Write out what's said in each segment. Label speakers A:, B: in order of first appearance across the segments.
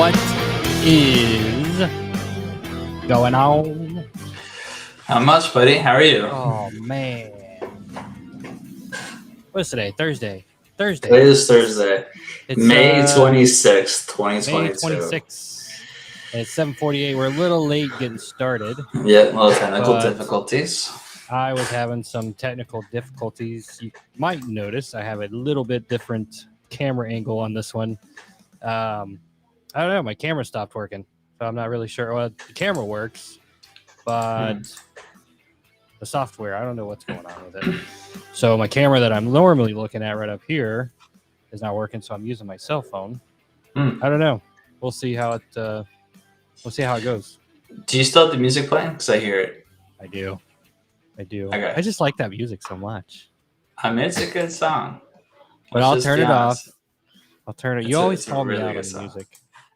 A: What is going on?
B: Not much, buddy. How are you?
A: Oh, man. What's today? Thursday.
B: It is Thursday.
A: It's
B: May 26th,
A: May
B: 2022.
A: 26th. It's 7:48. We're a little late getting started.
B: Yep, little technical
A: But-
B: difficulties.
A: I was having some technical difficulties. You might notice I have a little bit different camera angle on this one. I don't know. My camera stopped working, so I'm not really sure. Well, the camera works, but the software, I don't know what's going on with it. So my camera that I'm normally looking at right up here is not working, so I'm using my cell phone. I don't know. We'll see how it goes.
B: Do you still have the music playing? Because I hear it.
A: I do.
B: Okay.
A: I just like that music so much.
B: I mean, it's a good song.
A: But I'll turn it off. I'll turn it. You always call me
B: really
A: out
B: good
A: on
B: song.
A: music.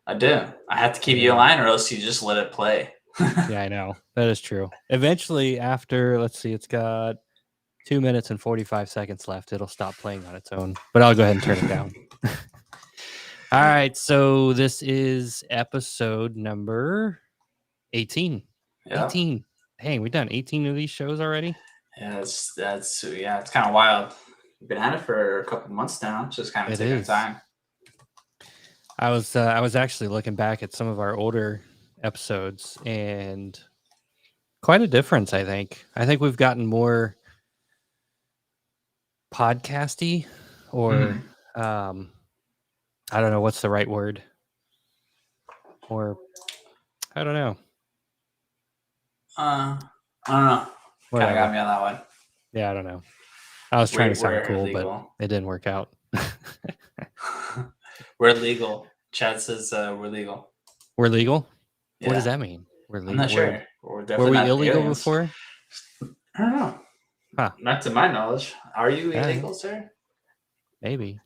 B: I do. I have to keep you in line, or else you just let it play.
A: Yeah, I know. That is true. Eventually, after, let's see, it's got 2 minutes and 45 seconds left. It'll stop playing on its own. But I'll go ahead and turn it down. All right. So this is episode number 18.
B: Yeah.
A: 18. Dang, we've done 18 of these shows already.
B: Yeah, it's kind of wild. We've been at it for a couple months now. It's just kind of taking time.
A: I was actually looking back at some of our older episodes, and quite a difference, I think. I think we've gotten more podcasty, or I don't know what's the right word. Or I don't know.
B: I don't know. Kind of got me on that one.
A: Yeah, I don't know. I was trying to sound cool, but it didn't work out.
B: We're legal. Chad says we're legal.
A: We're legal?
B: Yeah.
A: What does that mean? We're legal.
B: I'm not sure.
A: Were we illegal before?
B: I don't know.
A: Huh.
B: Not to my knowledge. Are you illegal, sir?
A: Maybe.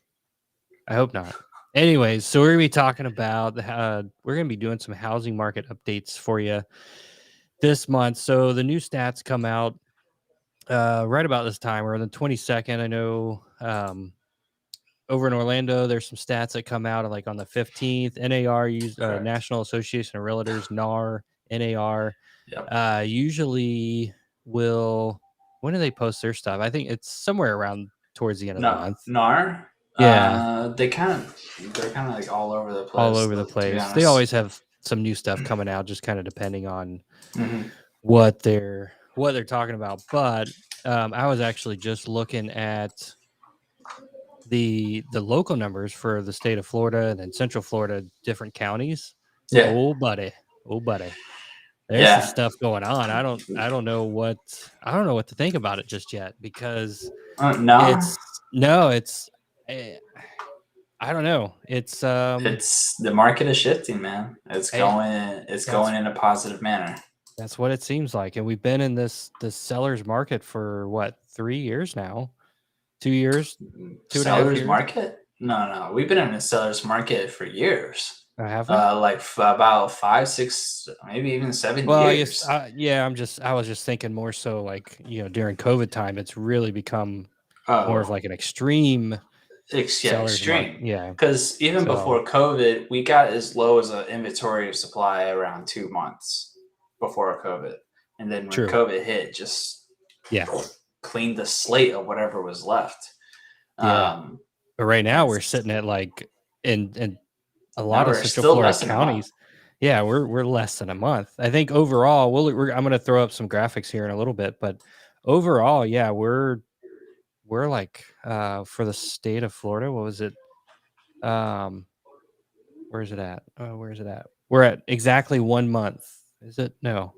A: I hope not. Anyways, so we're going to be talking about, we're going to be doing some housing market updates for you this month. So the new stats come out right about this time. We're on the 22nd. I know over in Orlando, there's some stats that come out like on the 15th. NAR, National Association of Realtors, NAR, NAR, usually will, when do they post their stuff? I think it's somewhere around towards the end of the month.
B: NAR?
A: Yeah.
B: They're kind of like all over the place.
A: All over the place. They always have some new stuff coming out, just kind of depending on what they're talking about. But I was actually just looking at the local numbers for the state of Florida and then Central Florida, different counties.
B: Yeah.
A: Oh buddy. There's some stuff going on. I don't know what to think about it just yet, because I don't know. It's
B: the market is shifting, man. It's going in a positive manner.
A: That's what it seems like. And we've been in this seller's market for what, 3 years now? 2 years? 2.5
B: Seller's
A: years?
B: market? No. We've been in a seller's market for years.
A: I have
B: like about 5, 6, maybe even 7 years.
A: I was just thinking more so like, during COVID time, it's really become more of like an extreme.
B: Extreme.
A: Yeah.
B: Because even before COVID, we got as low as an inventory of supply around 2 months before COVID. And then when COVID hit, just cleaned the slate of whatever was left.
A: But right now we're sitting at like in a lot of Central Florida counties. Yeah, we're less than a month. I think overall, I'm going to throw up some graphics here in a little bit, but overall, yeah, we're like for the state of Florida, what was it? Where's it at? We're at exactly 1 month. Is it? No.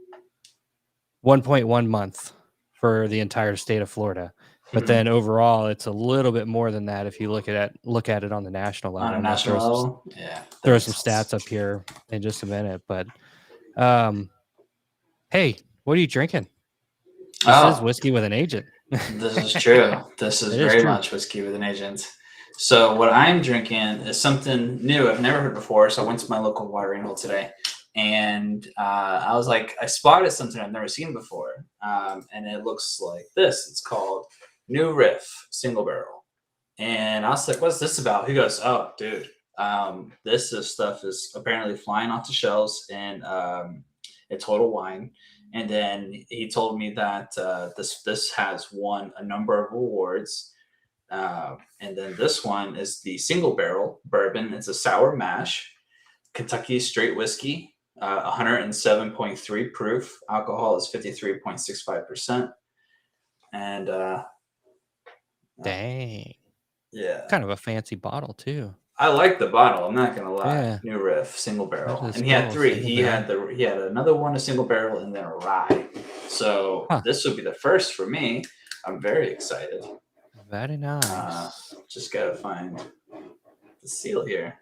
A: 1.1 month for the entire state of Florida. But then overall, it's a little bit more than that if you look at it on the national level.
B: On a national level,
A: throw some stats up here in just a minute. But hey, what are you drinking? This is whiskey with an agent.
B: This is true. This is very much whiskey with an agent. So what I'm drinking is something new I've never heard before. So I went to my local watering hole today, and I was like, I spotted something I've never seen before, and it looks like this. It's called New Riff Single Barrel. And I was like, what's this about? He goes, oh, dude, This stuff is apparently flying off the shelves in a Total Wine. And then he told me that this has won a number of awards. And then this one is the single barrel bourbon. It's a sour mash, Kentucky straight whiskey, 107.3 proof. Alcohol is 53.65%. And
A: dang,
B: yeah,
A: kind of a fancy bottle too.
B: I like the bottle. I'm not gonna lie.
A: Yeah.
B: New Riff single barrel,
A: That is
B: and he had
A: cool,
B: three.
A: single
B: He
A: barrel.
B: had another one, a single barrel, and then a rye. So
A: Huh.
B: this would be the first for me. I'm very excited.
A: Very nice.
B: Just gotta find the seal here.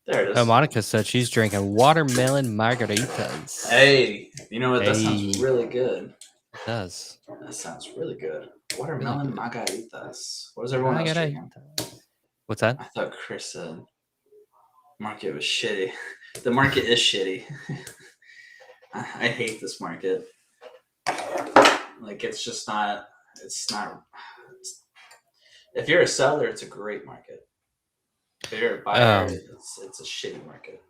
B: There it is.
A: Monica said she's drinking watermelon margaritas.
B: Hey, you know what? That sounds really good.
A: It does.
B: That sounds really good. Watermelon
A: Really good.
B: margaritas. What is everyone else drinking?
A: What's that?
B: I thought Chris said market was shitty. The market is shitty. I hate this market. Like, it's just not. If you're a seller, it's a great market. If you're a buyer, it's a shitty market.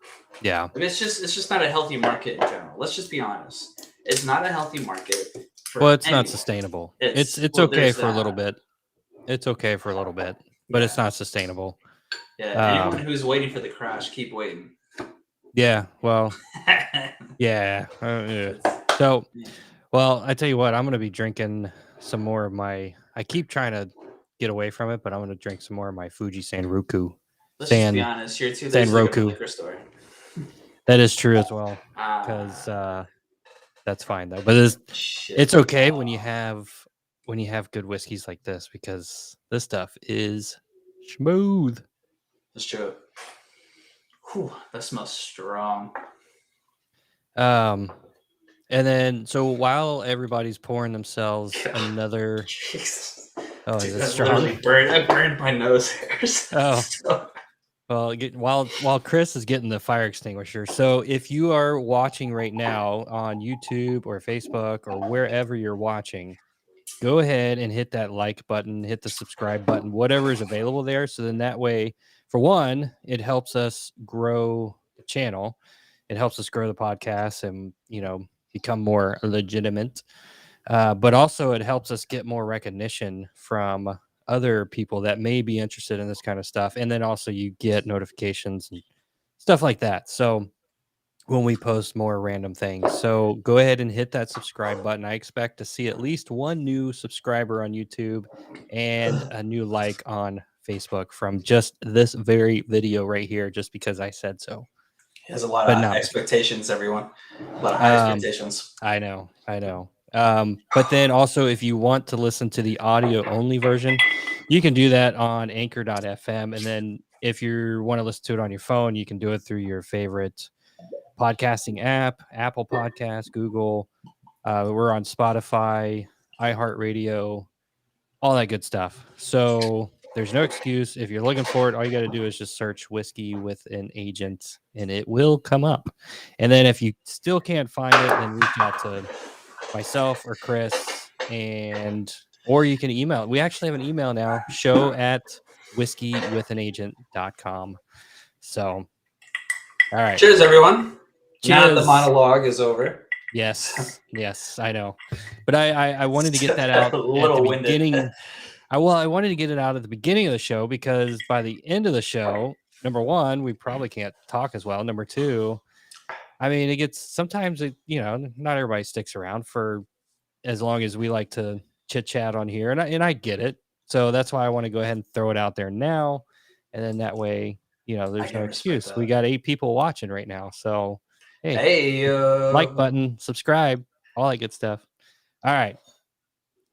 A: Yeah.
B: I mean, it's just not a healthy market in general. Let's just be honest. It's not a healthy market.
A: Well, it's not sustainable. It's okay for a little bit. It's okay for a little bit, but it's not sustainable.
B: Yeah. Anyone who's waiting for the crash, keep waiting.
A: Yeah. Well. Yeah. So, well, I tell you what, I'm going to be drinking some more of my. I keep trying to get away from it, but I'm going to drink some more of my Fuji Sanroku.
B: Let's just be honest. You're too lazy to go to the liquor store.
A: That is true as well, because that's fine though. But it's okay when you have good whiskeys like this, because this stuff is smooth.
B: That's true. Whew, that smells strong.
A: And then so while everybody's pouring themselves another. Oh,
B: dude, is that strong? I burned my nose hairs.
A: Oh. Well, while Chris is getting the fire extinguisher, so if you are watching right now on YouTube or Facebook or wherever you're watching, go ahead and hit that like button, hit the subscribe button, whatever is available there. So then that way, for one, it helps us grow the channel. It helps us grow the podcast and, become more legitimate. But also it helps us get more recognition from other people that may be interested in this kind of stuff. And then also you get notifications and stuff like that. So when we post more random things, so go ahead and hit that subscribe button. I expect to see at least one new subscriber on YouTube and a new like on Facebook from just this very video right here, just because I said so.
B: He has a lot of expectations, everyone. A lot of high expectations.
A: I know. But then also, if you want to listen to the audio only version, you can do that on anchor.fm. And then if you want to listen to it on your phone, you can do it through your favorite podcasting app, Apple Podcasts, Google. We're on Spotify, iHeartRadio, all that good stuff. So there's no excuse. If you're looking for it, all you got to do is just search Whiskey with an Agent and it will come up. And then if you still can't find it, then reach out to myself or Chris, or you can email. We actually have an email now, show@whiskeywithanagent.com. So, all right.
B: Cheers, everyone.
A: Cheers.
B: Now that the monologue is over.
A: Yes, I know. But I wanted to get that out at the beginning. I wanted to get it out at the beginning of the show, because by the end of the show, number one, we probably can't talk as well. Number two, I mean, it gets sometimes, not everybody sticks around for as long as we like to chit chat on here. And I get it. So that's why I want to go ahead and throw it out there now. And then that way, there's no excuse. We got 8 people watching right now. So, hey, like button, subscribe, all that good stuff. All right.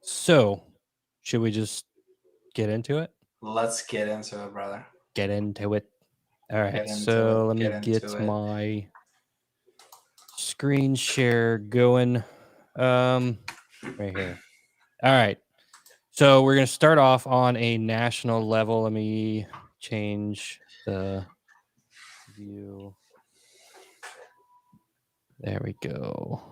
A: So should we just get into it?
B: Let's get into it, brother.
A: Get into it. All right. So let me get my screen share going. Right here. All right. So we're going to start off on a national level. Let me change the view. There we go.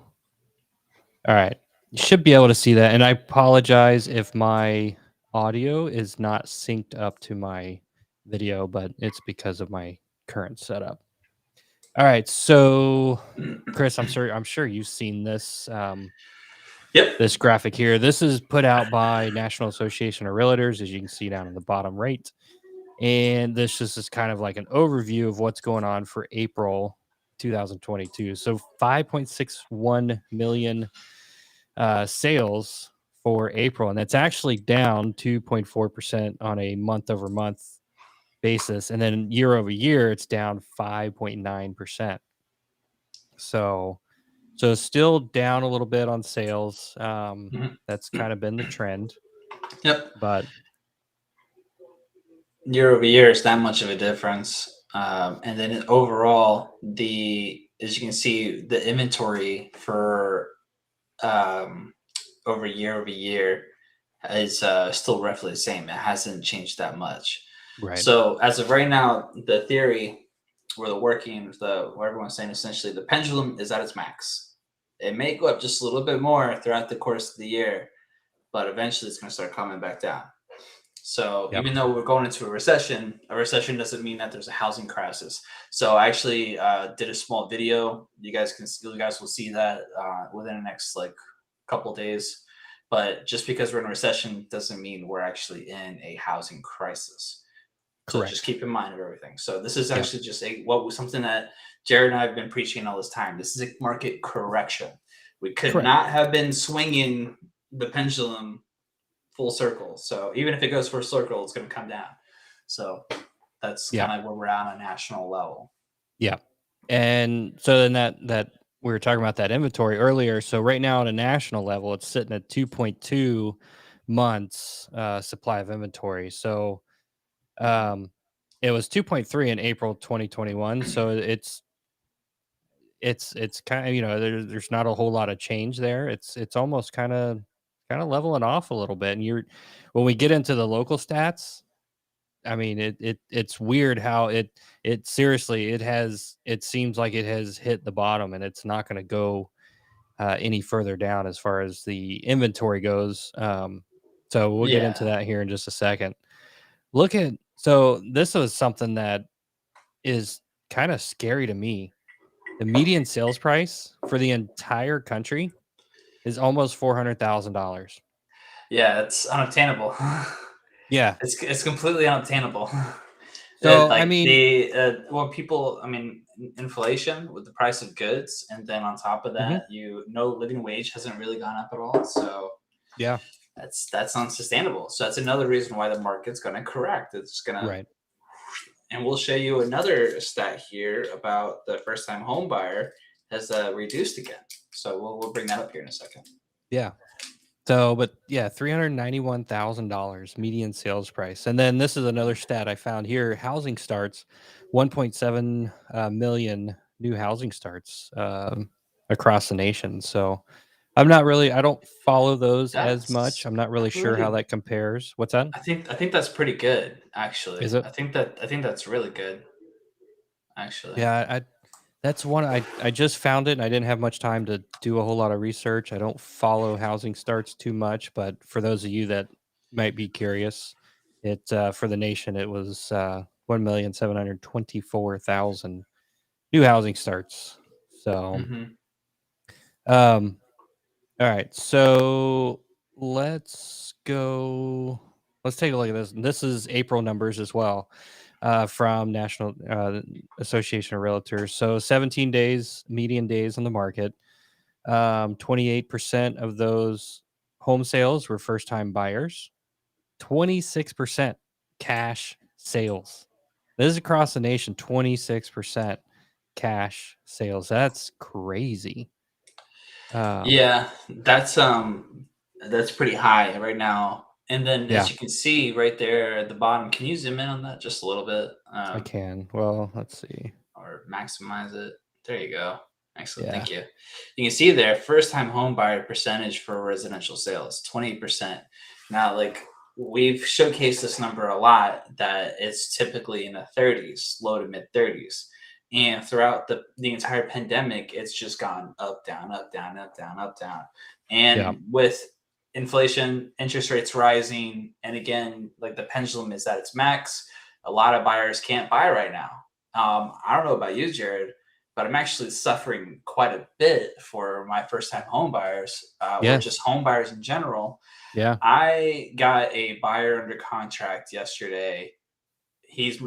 A: All right. You should be able to see that. And I apologize if my audio is not synced up to my video, but it's because of my current setup. All right, so Chris, I'm sure you've seen this
B: Yep.
A: this graphic here. This is put out by National Association of Realtors, as you can see down in the bottom right. And this just is kind of like an overview of what's going on for April 2022. So 5.61 million sales for April, and that's actually down 2.4% on a month over month basis. And then year over year, it's down 5.9%. So still down a little bit on sales. That's kind of been the trend.
B: Yep.
A: But
B: year over year, it's that much of a difference. And then overall, as you can see, the inventory for over year is still roughly the same. It hasn't changed that much.
A: right,
B: So as of right now, the theory or what everyone's saying, essentially, the pendulum is at its max. It may go up just a little bit more throughout the course of the year, but eventually it's going to start coming back down. So
A: yep,
B: even though we're going into a recession doesn't mean that there's a housing crisis. So I actually did a small video. You guys will see that within the next couple days. But just because we're in a recession doesn't mean we're actually in a housing crisis. So just
A: correct,
B: keep in mind of everything. So this is
A: yep,
B: actually just something that Jared and I have been preaching all this time. This is a market correction. We could
A: correct,
B: not have been swinging the pendulum full circle. So even if it goes for a circle, it's going to come down. So that's
A: yeah,
B: kind of where we're at on a national level.
A: yeah. And so then that we were talking about that inventory earlier. So right now on a national level, it's sitting at 2.2 months supply of inventory. So it was 2.3 in April 2021. So it's kind of, there's not a whole lot of change there. It's almost kind of leveling off a little bit. And when we get into the local stats, I mean, it's weird how it seriously it seems like it has hit the bottom, and it's not going to go any further down as far as the inventory goes. So we'll get into
B: Yeah.
A: that here in just a second. So this was something that is kind of scary to me. The median sales price for the entire country is almost $400,000.
B: Yeah, it's unobtainable.
A: Yeah.
B: It's completely unobtainable.
A: So I
B: Like
A: mean,
B: inflation with the price of goods, and then on top of
A: mhm,
B: that, living wage hasn't really gone up at all. So
A: yeah,
B: that's unsustainable. So that's another reason why the market's going to correct. It's gonna,
A: right,
B: and we'll show you another stat here about the first time home buyer has reduced again. So we'll bring that up here in a second.
A: yeah. So, but yeah, $391,000 median sales price. And then this is another stat I found here: housing starts, 1.7 million new housing starts across the nation. So, I don't follow those as much.
B: That's
A: I'm not really sure how
B: pretty.
A: that compares. What's that?
B: I think that's pretty good, actually.
A: Is it?
B: I think that's really good, actually.
A: Yeah, that's one I just found it, and I didn't have much time to do a whole lot of research. I don't follow housing starts too much, but for those of you that might be curious, for the nation it was 1,724,000 new housing starts. So,
B: Hmm.
A: um, all right, so let's go. Let's take a look at this. This is April numbers as well from National Association of Realtors. So 17 days, median days on the market. 28% of those home sales were first time buyers. 26% cash sales. This is across the nation. 26% cash sales. That's crazy. Um,
B: Yeah, that's pretty high right now. And then as
A: yeah,
B: you can see right there at the bottom, can you zoom in on that just a little bit?
A: I can. Well, let's see.
B: Or maximize it. There you go. Excellent.
A: Yeah.
B: Thank you. You can see there, first time home buyer percentage for residential sales, 28%. Now, we've showcased this number a lot, that it's typically in the 30s, low to mid 30s. And throughout the entire pandemic, it's just gone up, down, up, down, up, down, up, down.
A: Yeah.
B: And with inflation, interest rates rising, and again, like the pendulum is at its max, a lot of buyers can't buy right now. I don't know about you, Jared, but I'm actually suffering quite a bit for my first time home buyers, or just
A: Yes.
B: home buyers in general.
A: Yeah.
B: I got a buyer under contract yesterday.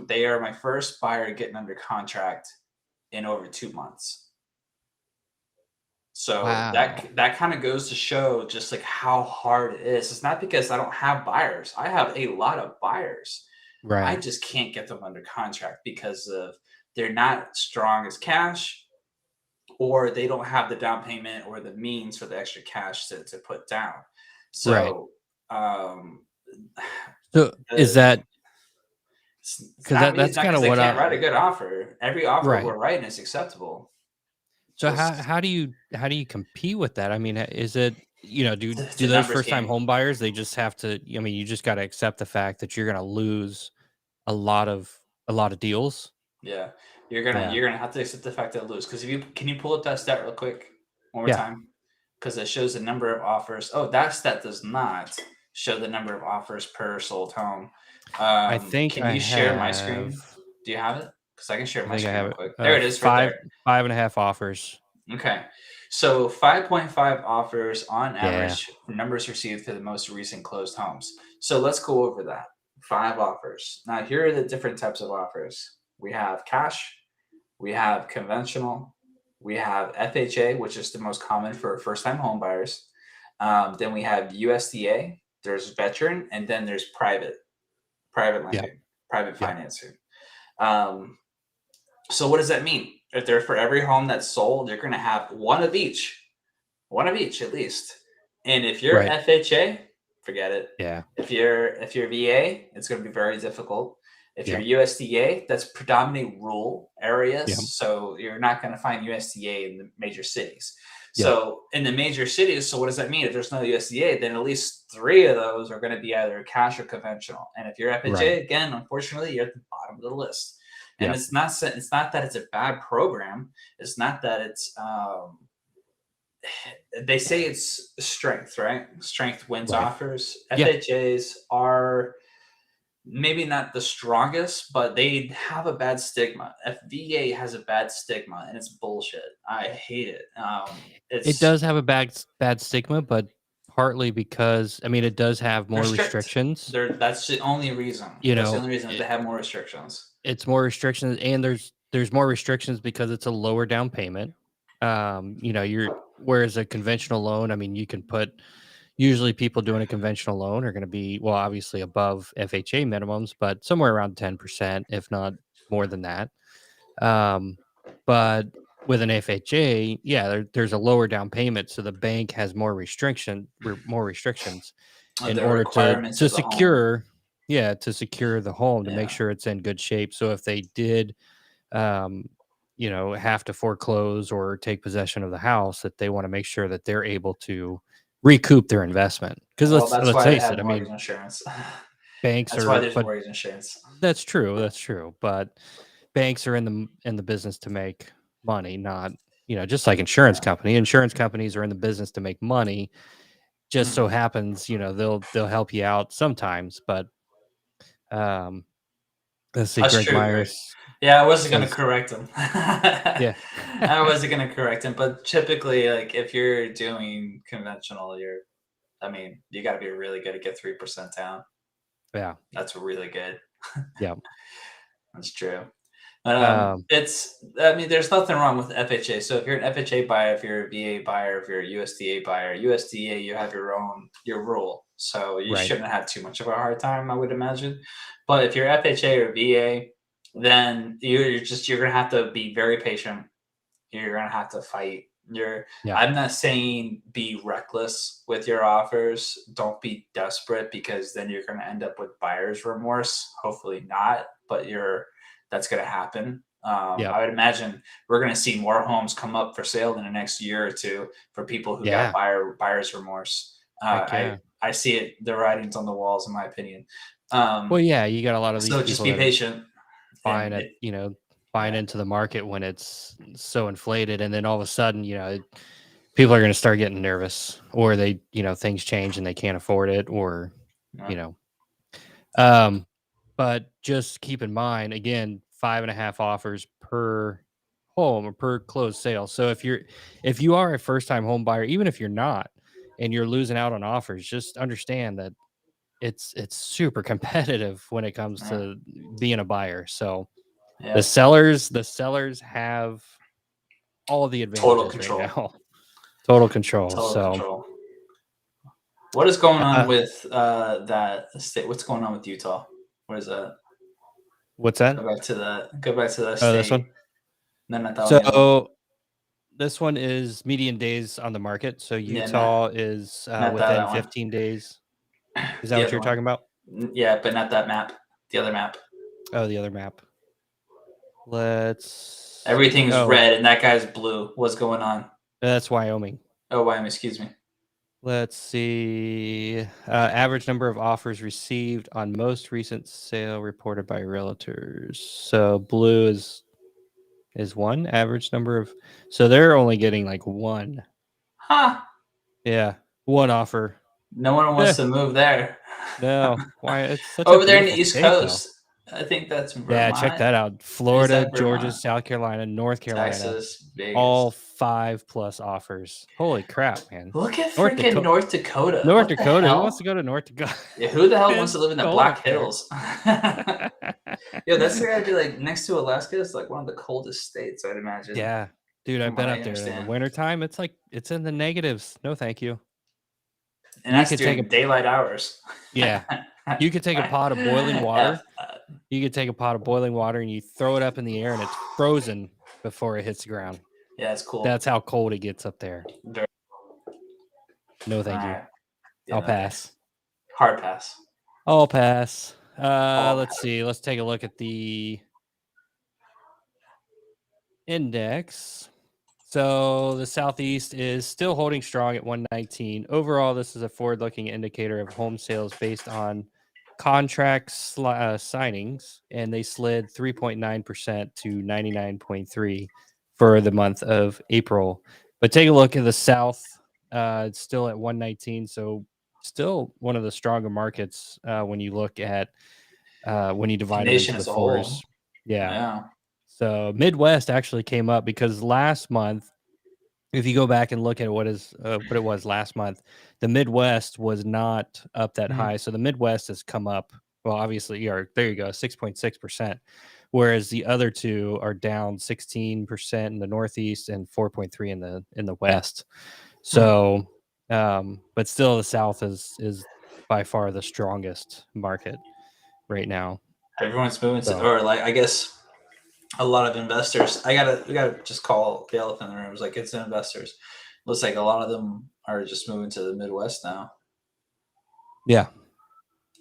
B: They are my first buyer getting under contract in over 2 months. So
A: Wow.
B: that kind of goes to show just like how hard it is. It's not because I don't have buyers. I have a lot of buyers. I
A: Right.
B: just can't get them under contract because of they're not strong as cash, or they don't have the down payment or the means for the extra cash to put down.
A: Right.
B: So um
A: So is
B: uh,
A: that
B: it's
A: because
B: not me. It's
A: that's
B: not
A: kind
B: because
A: of
B: they
A: what
B: can't
A: I
B: write a good offer. Every offer
A: right.
B: we're writing is acceptable.
A: So how
B: Just
A: how do you how do you compete with that? I mean, is it
B: it's
A: do
B: a
A: those
B: numbers
A: first time
B: game.
A: home buyers they just have to? I mean, you just got to accept the fact that you're going to lose a lot of deals.
B: Yeah,
A: Yeah.
B: you're gonna have to accept the fact that lose. Because if you can you pull up that stat real quick one more
A: Yeah.
B: time? Because it shows the number of offers. Oh, that stat does not show the number of offers per sold home.
A: I think
B: Can
A: I
B: you share my
A: have.
B: screen? Do you have it? Because I can share
A: I
B: my
A: think I
B: screen
A: have
B: real
A: it.
B: quick. There it is, right
A: Five
B: there.
A: 5.5 offers.
B: Okay. So 5.5 offers on
A: Yeah.
B: average for numbers received for the most recent closed homes. So let's go over that. 5 offers. Now, here are the different types of offers. We have cash, we have conventional, we have FHA, which is the most common for first time home buyers. Then we have USDA, there's veteran, and then there's private
A: Yep.
B: lending, private
A: Yep.
B: financing. Um, so what does that mean? If they're for every home that's sold, you're going to have one of each at least. And if you're
A: Right.
B: FHA, forget it.
A: Yeah.
B: If you're VA, it's going to be very difficult. If you're
A: Yep.
B: USDA, that's predominantly rural areas,
A: Yep.
B: so you're not going to find USDA in the major cities.
A: Yep.
B: So in the major cities, so what does that mean? If there's no USDA, then at least 3 of those are going to be either cash or conventional. And if you're
A: Right.
B: FHA, again, unfortunately, you're at the bottom of the list. And
A: Yep.
B: it's not that it's a bad program. It's not that it's they say it's strength, right? Strength wins
A: Right.
B: offers.
A: Yeah.
B: FHAs are maybe not the strongest, but they have a bad stigma. FVA has a bad stigma, and it's bullshit. I hate it.
A: It
B: It's
A: does have a bad stigma, but partly because I mean, it does have
B: they're
A: more
B: strict.
A: restrictions.
B: That's the only reason.
A: You
B: That's the
A: know,
B: only reason that they have more restrictions.
A: it's more restrictions, and there's more restrictions because it's a lower down payment. You're whereas a conventional loan, I mean, you can put usually people doing a conventional loan are going to be well, obviously above FHA minimums, but somewhere around 10%, if not more than that. Um, but with an FHA, yeah, there's a lower down payment, so the bank has more restrictions in
B: The
A: order
B: requirements
A: to
B: of the home.
A: secure, yeah, to secure the home to make
B: Yeah.
A: sure it's in good shape. So if they did, um, have to foreclose or take possession of the house, that they want to make sure that they're able to recoup their investment. Because
B: Well, that's
A: let's
B: why they
A: face it,
B: have
A: I
B: mortgage
A: mean,
B: insurance.
A: banks
B: That's why
A: are,
B: there's
A: but
B: mortgage insurance.
A: that's true, but banks are in the business to make money, not just like
B: Yeah.
A: insurance companies are in the business to make money. Just so
B: Mhm.
A: happens they'll help you out sometimes, but um let's see,
B: That's
A: Greg
B: true, Greg.
A: Myers
B: Yeah, I wasn't gonna
A: says,
B: correct him.
A: yeah.
B: I wasn't gonna correct him, but typically, like, if you're doing conventional, I mean, you gotta be really good to get 3% down.
A: Yeah.
B: That's really good.
A: Yeah.
B: That's true.
A: um
B: I mean, there's nothing wrong with FHA. So if you're an FHA buyer, if you're a VA buyer, if you're a USDA buyer, USDA, you have your rule. So you
A: right.
B: shouldn't have too much of a hard time, I would imagine. But if you're FHA or VA, then you're gonna have to be very patient. You're gonna have to fight.
A: Yeah.
B: I'm not saying be reckless with your offers. Don't be desperate because then you're gonna end up with buyer's remorse. Hopefully not, but that's gonna happen.
A: Yeah.
B: I would imagine we're gonna see more homes come up for sale in the next year or two for people who got
A: Yeah.
B: buyer's remorse.
A: Heck yeah.
B: I see it. The writing's on the walls, in my opinion.
A: Well,
B: Um,
A: yeah, you got a lot of these
B: so just
A: people
B: be
A: that are
B: patient,
A: buying
B: and
A: at buying
B: yeah,
A: into the market when it's so inflated, and then all of a sudden people are going to start getting nervous, or things change and they can't afford it, or
B: yeah.
A: you know um But just keep in mind, again, 5.5 offers per home or per closed sale. So if you are a first time home buyer, even if you're not, and you're losing out on offers, just understand that it's super competitive when it comes to being a buyer. So the sellers have all the advantages right now. Total control.
B: Control. What is going on with that state? What's going on with Utah? What is that?
A: What's that?
B: Go back to that state.
A: Oh, this one. So this one is median days on the market. So Utah is within 15 days. Is that what you're talking about?
B: Yeah, but not that map. The other map.
A: Oh, the other map.
B: Everything's red and that guy's blue. What's going on?
A: That's Wyoming.
B: Oh, Wyoming. Excuse me.
A: Let's see. Average number of offers received on most recent sale reported by realtors. So blue is one average number of. So they're only getting like one.
B: Huh.
A: Yeah, one offer.
B: No one wants to move there.
A: No, why? It's such
B: over there in the
A: East
B: Coast. I think that's Vermont.
A: Yeah, check that out. Florida, Georgia, South Carolina, North Carolina,
B: Texas, Vegas.
A: all 5+ offers. Holy crap, man!
B: Look at freaking North Dakota.
A: North Dakota. Who wants to go to North Dakota?
B: Yeah, who the hell wants to live in the Black Hills? Yo, that's gotta be like next to Alaska. It's like one of the coldest states, I'd imagine.
A: Yeah, dude, I've been up there in the wintertime. It's like it's in the negatives. No, thank you.
B: And that's during daylight hours.
A: Yeah. You could take a pot of boiling water. You could take a pot of boiling water and you throw it up in the air and it's frozen before it hits the ground.
B: Yeah, it's cool.
A: That's how cold it gets up there. No, thank you. I'll pass.
B: Hard pass.
A: I'll pass. Let's see. Let's take a look at the index. So the Southeast is still holding strong at 119. Overall, this is a forward-looking indicator of home sales based on contract signings, and they slid 3.9% to 99.3 for the month of April. But take a look at the South. It's still at 119, so still one of the stronger markets when you look at when you divide it into the fours. Yeah. So Midwest actually came up because last month, if you go back and look at what it was last month, the Midwest was not up that high. So the Midwest has come up. Well, obviously, there you go, 6.6%, whereas the other two are down 16% in the Northeast and 4.3 in the West. So, but still, the South is by far the strongest market right now.
B: Everyone's moving or like I guess. A lot of investors. We gotta just call the elephant in the room. It's like it's investors. Looks like a lot of them are just moving to the Midwest now.
A: Yeah.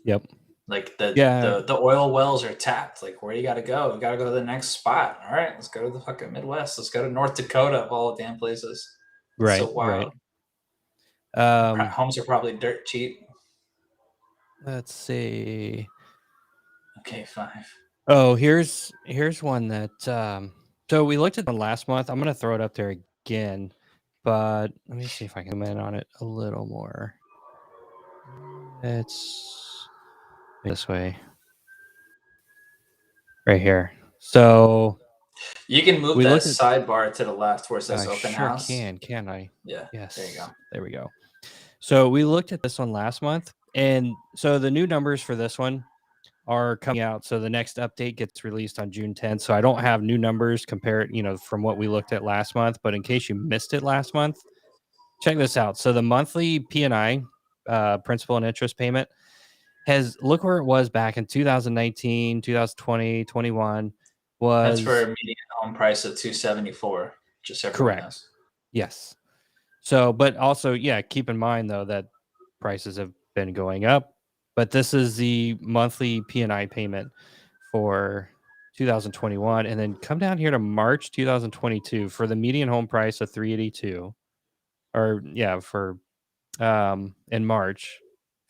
A: Yep.
B: Like the oil wells are tapped. Like where you gotta go? You gotta go to the next spot. All right, let's go to the fucking Midwest. Let's go to North Dakota of all damn places.
A: Right.
B: So wild. Right. Homes are probably dirt cheap.
A: Let's see.
B: Okay, 5.
A: Oh, here's one that so we looked at the last month. I'm gonna throw it up there again, but let me see if I can zoom in on it a little more. It's this way. Right here. So
B: you can move that sidebar to the left where it says open house.
A: Can I?
B: Yeah.
A: Yes.
B: There you go.
A: There we go. So we looked at this one last month, and so the new numbers for this one are coming out. So the next update gets released on June 10th. So I don't have new numbers compared, from what we looked at last month. But in case you missed it last month, check this out. So the monthly P&I, principal and interest payment, look where it was back in 2019, 2020, 21.
B: That's for a median home price of $274. Just everyone knows.
A: Yes. So, but also, keep in mind though that prices have been going up. But this is the monthly P&I payment for 2021, and then come down here to March 2022 for the median home price of $382, or for in March,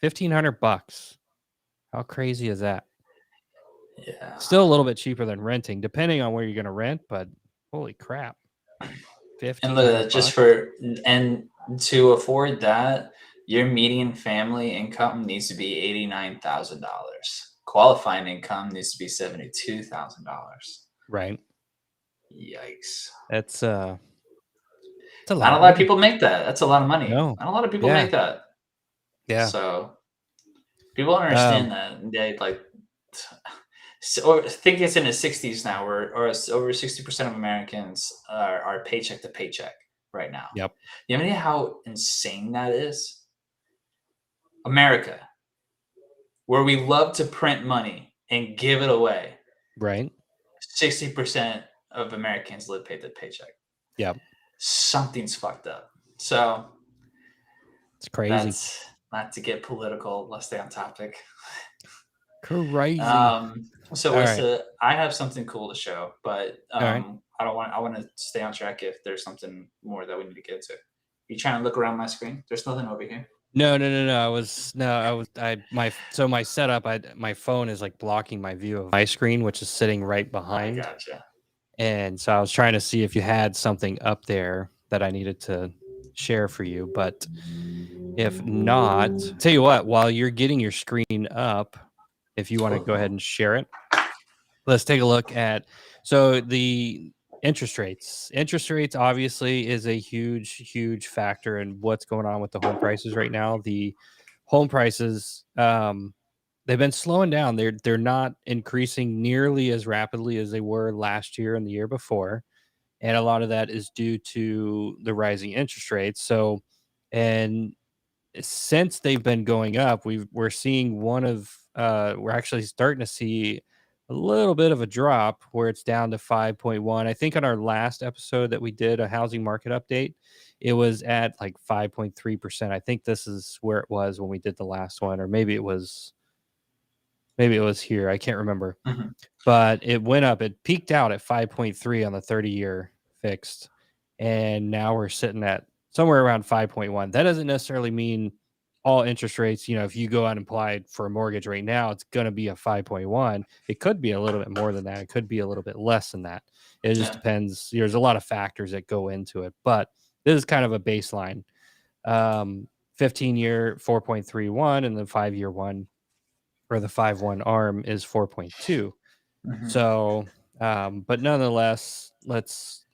A: $1,500. How crazy is that?
B: Yeah,
A: still a little bit cheaper than renting, depending on where you're going to rent. But holy crap,
B: and look at that, just to afford that. Your median family income needs to be $89,000 qualifying income needs to be $72,000.
A: Right.
B: Yikes.
A: That's a lot
B: Not
A: of
B: a lot of
A: money.
B: people make that. That's a lot of money.
A: No.
B: Not a lot of people
A: Yeah.
B: make that.
A: Yeah.
B: So people don't understand that. They like, or I think it's in the 60s now, or it's over 60% of Americans are paycheck to paycheck right now.
A: Yep.
B: You have any idea how insane that is? America, where we love to print money and give it away,
A: Right.
B: 60% of Americans live paycheck to paycheck.
A: Yep.
B: Something's fucked up. So
A: It's crazy.
B: that's not to get political. Let's stay on topic.
A: Crazy.
B: So
A: All right.
B: I have something cool to show, but
A: All right.
B: I want to stay on track if there's something more that we need to get to. You trying to look around my screen? There's nothing over here.
A: No. My setup, my phone is like blocking my view of my screen, which is sitting right
B: I
A: behind.
B: gotcha.
A: And so I was trying to see if you had something up there that I needed to share for you. But if not, tell you what, while you're getting your screen up, if you want to go ahead and share it, let's take a look at the interest rates. Interest rates obviously is a huge factor in what's going on with the home prices right now. The home prices, they've been slowing down. They're not increasing nearly as rapidly as they were last year and the year before, and a lot of that is due to the rising interest rates. So, and since they've been going up, we're seeing we're actually starting to see a little bit of a drop where it's down to 5.1. I think on our last episode that we did a housing market update, it was at like 5.3%. I think this is where it was when we did the last one, or maybe it was here. I can't remember.
B: Mm-hmm.
A: But it went up. It peaked out at 5.3 on the 30-year fixed, and now we're sitting at somewhere around 5.1. That doesn't necessarily mean all interest rates, if you go out and apply for a mortgage right now, it's going to be a 5.1. It could be a little bit more than that. It could be a little bit less than that. It just depends. There's a lot of factors that go into it, but this is kind of a baseline. 15-year 4.31, and the 5-year one, or the 5-1 arm, is 4.2.
B: Mm-hmm.
A: So, but nonetheless, let's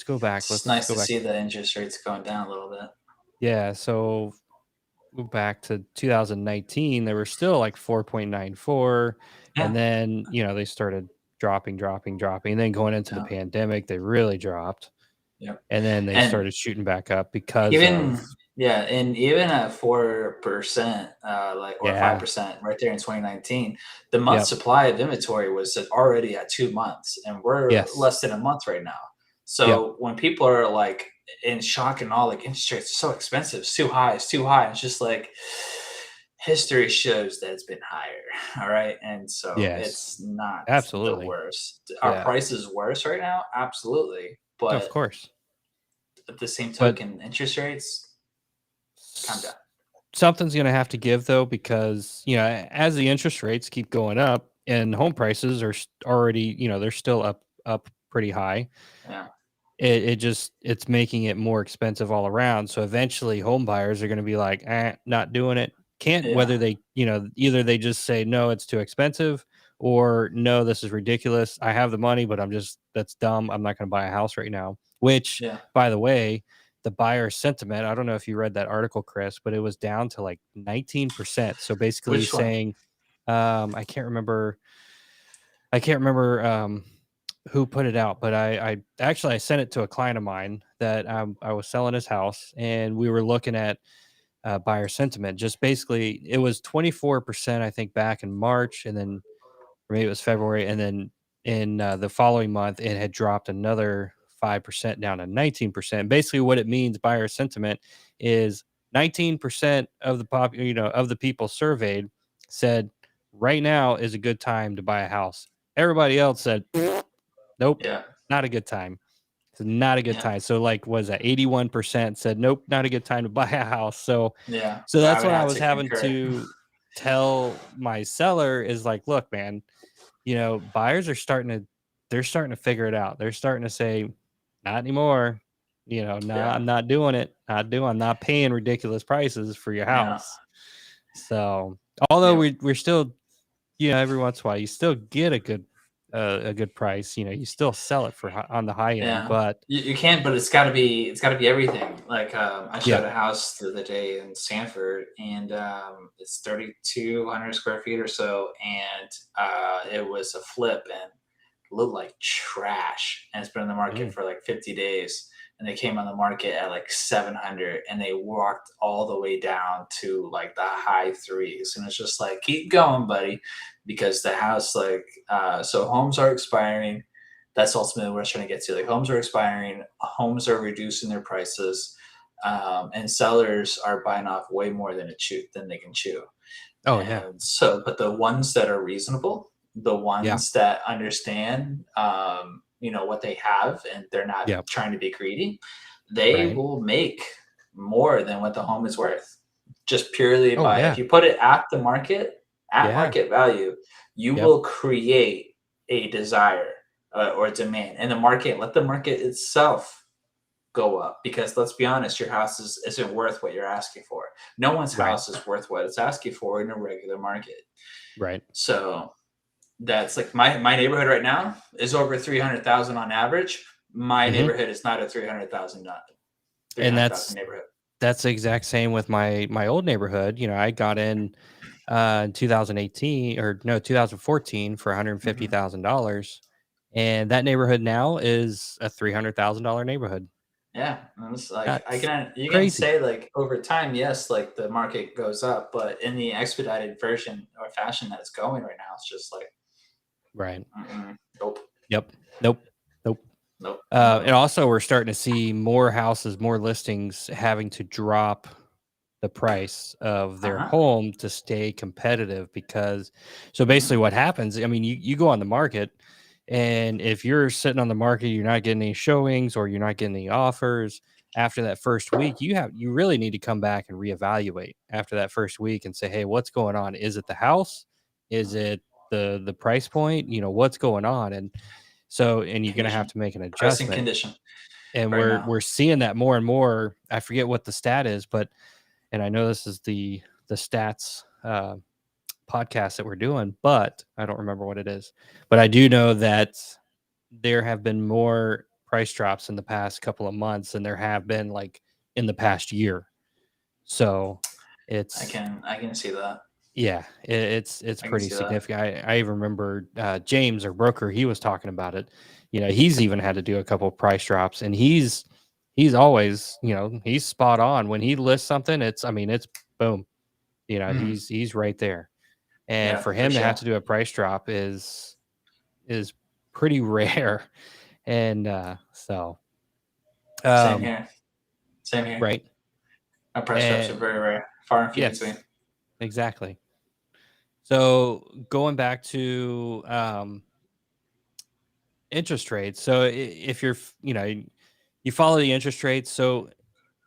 A: go back.
B: It's nice to see the interest rates going down a little bit.
A: Yeah. So go back to 2019, they were still like 4.94.
B: Yeah.
A: And then, they started dropping. And then going into the pandemic, they really dropped.
B: Yep.
A: And then they started shooting back up because
B: and even at 4%, or 5% right there in 2019, the month supply of inventory was already at 2 months, and we're less than a month right now. So when people are like in shock and all, like, interest rates are so expensive, it's too high, it's just like, history shows that it's been higher. All right. And so it's not the worst. Are prices worse right now? Absolutely. But
A: of course,
B: at the same token, interest rates, calm down.
A: Something's going to have to give, though, because, as the interest rates keep going up and home prices are already, they're still up pretty high.
B: Yeah.
A: It's making it more expensive all around. So eventually home buyers are going to be like, not doing it. Whether they, either they just say, no, it's too expensive, or no, this is ridiculous. I have the money, but that's dumb. I'm not going to buy a house right now, which, by the way, the buyer sentiment, I don't know if you read that article, Chris, but it was down to like 19%. So basically saying, I can't remember who put it out, but I sent it to a client of mine that I was selling his house, and we were looking at buyer sentiment. Just basically, it was 24%, I think, back in March, and then maybe it was February, and then in the following month, it had dropped another 5% down to 19%. Basically, what it means, buyer sentiment, is 19% of the people surveyed said right now is a good time to buy a house. Everybody else said, nope, not a good time. It's not a good time. So, like, was that 81% said, nope, not a good time to buy a house. So that's what I was having to tell my seller is like, look, man, buyers are starting to figure it out. They're starting to say, not anymore. I'm not doing it. I'm not paying ridiculous prices for your house. So, although we're still, every once in a while you still get a good price. You still sell it for on the high end,
B: Yeah,
A: but
B: you can, but it's got to be everything. Like I
A: yeah.
B: showed a house the other day in Sanford, and it's 3,200 square feet or so, and it was a flip and looked like trash, and it's been on the market
A: Mm.
B: for like 50 days. And they came on the market at like 700, and they walked all the way down to like the high threes. And it's just like, keep going, buddy, because the house, like, so homes are expiring. That's ultimately what I was trying to get to. Like, homes are expiring, homes are reducing their prices, and sellers are buying off way more than they can chew.
A: Oh yeah.
B: And so, but the ones that are reasonable, the
A: Yeah.
B: ones that understand, what they have, and they're not
A: Yeah.
B: trying to be greedy, they
A: Right.
B: will make more than what the home is worth. Just purely
A: Oh
B: by,
A: yeah.
B: if you put it at the market, at
A: Yeah.
B: market value, you
A: Yep.
B: will create a desire or demand in the market. Let the market itself go up, because let's be honest, your house isn't worth what you're asking for. No one's
A: Right.
B: house is worth what it's asking for in a regular market.
A: Right.
B: So that's like my neighborhood right now is over 300,000 on average. My
A: Hmm.
B: neighborhood is not a 300,000
A: And
B: 300,000 neighborhood.
A: that's the exact same with my old neighborhood. I got in 2018 or no 2014 for
B: Hmm.
A: $150,000, and that neighborhood now is a $300,000 neighborhood.
B: Yeah, and it's like,
A: That's
B: you can
A: crazy.
B: say like over time, yes, like the market goes up, but in the expedited version or fashion that it's going right now, it's just like,
A: Right.
B: nope,
A: Yep. Nope. Nope.
B: nope,
A: And
B: nope.
A: also, we're starting to see more houses, more listings having to drop the price of
B: Uh
A: their
B: huh.
A: home to stay competitive. Because, so basically,
B: Hmm.
A: what happens, I mean, you go on the market, and if you're sitting on the market, you're not getting any showings or you're not getting any offers after that first week, you really need to come back and reevaluate after that first week and say, hey, what's going on? Is it the house? Is it the price point? What's going on? And you're going to have
B: Condition,
A: to make an
B: pricing
A: adjustment.
B: condition
A: And
B: right
A: we're
B: now.
A: we're seeing that more and more. I forget what the stat is, but and I know this is the stats podcast that we're doing, but I don't remember what it is. But I do know that there have been more price drops in the past couple of months than there have been like in the past year. So
B: I
A: it's
B: can I can see that.
A: yeah, it's
B: I can
A: pretty
B: see that.
A: significant. I even remember James, our broker, he was talking about it. He's even had to do a couple of price drops, and he's always, he's spot on when he lists something. I mean, it's boom.
B: Mhm.
A: He's right there. And
B: Yeah,
A: for
B: for
A: him to have
B: sure.
A: to do a price drop is pretty rare. And so
B: Same
A: um
B: here. Same here.
A: right.
B: My price drops are
A: And
B: very rare, far and few between.
A: yes, exactly. So going back to interest rates. So if you're, you follow the interest rates, so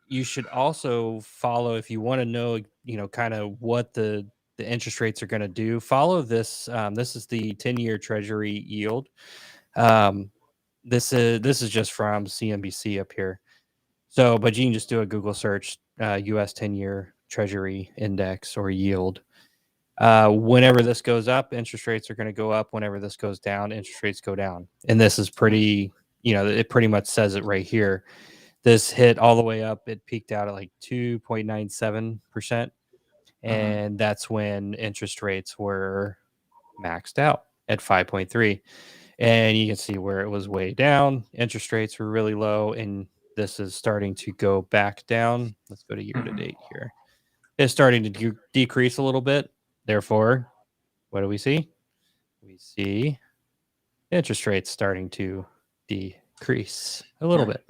A: you should also follow if you want to know, kind of what the interest rates are going to do. Follow this. This is the 10-year Treasury yield. Um, this is just from CNBC up here. So, but you can just do a Google search, U.S. 10-year Treasury index or yield. Whenever this goes up, interest rates are going to go up. Whenever this goes down, interest rates go down. And this is
B: Mm,
A: pretty, it pretty much says it right here. This hit all the way up. It peaked out at like 2.97%.
B: mhm,
A: And that's when interest rates were maxed out at 5.3. And you can see where it was way down. Interest rates were really low. And this is starting to go back down. Let's go to year to
B: mhm,
A: date here. It's starting to decrease a little bit. Therefore, what do we see? We see interest rates starting to decrease a little
B: yeah.
A: bit.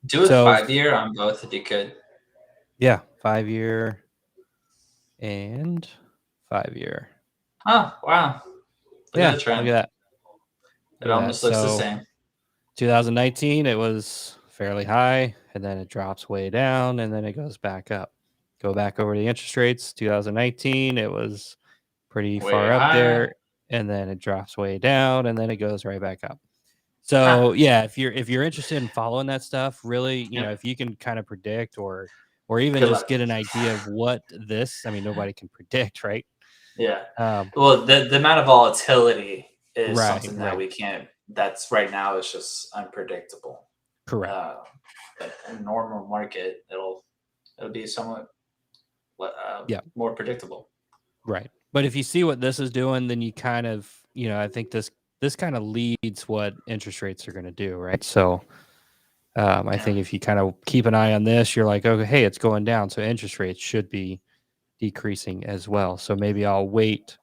B: Do a
A: So,
B: 5 year on both if you could.
A: yeah, 5-year and 5-year.
B: Oh, wow. Look at
A: Yeah,
B: the
A: look
B: trend.
A: at that.
B: It
A: Look at that.
B: almost looks the
A: So,
B: same.
A: 2019, it was fairly high, and then it drops way down, and then it goes back up. Go back over the interest rates. 2019, it was pretty
B: Way
A: far up
B: high.
A: there, and then it drops way down, and then it goes right back up.
B: Huh.
A: So yeah, if you're interested in following that stuff, really,
B: Yep.
A: if you can kind of predict or even
B: Good
A: just
B: luck.
A: get an idea of what this, I mean, nobody can predict, right?
B: Yeah.
A: Um,
B: Well, the amount of volatility is something that
A: right.
B: we can't. That's right now is just unpredictable.
A: Correct.
B: But in a normal market, it'll be somewhat
A: Yeah.
B: more predictable.
A: Right. But if you see what this is doing, then you kind of, I think this kind of leads what interest rates are going to do, right? So I
B: Yeah.
A: think if you kind of keep an eye on this, you're like, okay, hey, it's going down, so interest rates should be decreasing as well. So maybe I'll wait.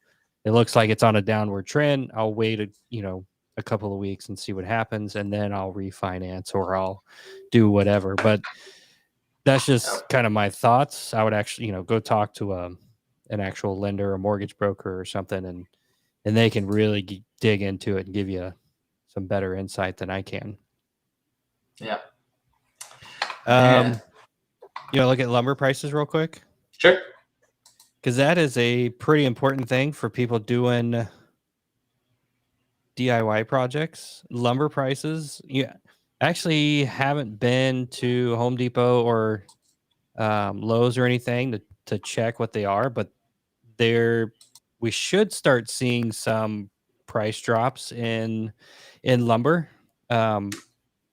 A: It looks like it's on a downward trend. I'll wait a couple of weeks and see what happens, and then I'll refinance or I'll do whatever. But that's just
B: Yep.
A: kind of my thoughts. I would actually, go talk to an actual lender, a mortgage broker, or something, and they can really dig into it and give you some better insight than I can.
B: Yeah.
A: Um, look at lumber prices real quick,
B: Sure.
A: because that is a pretty important thing for people doing DIY projects. Lumber prices, actually haven't been to Home Depot or Lowe's or anything to check what they are, but we should start seeing some price drops in lumber.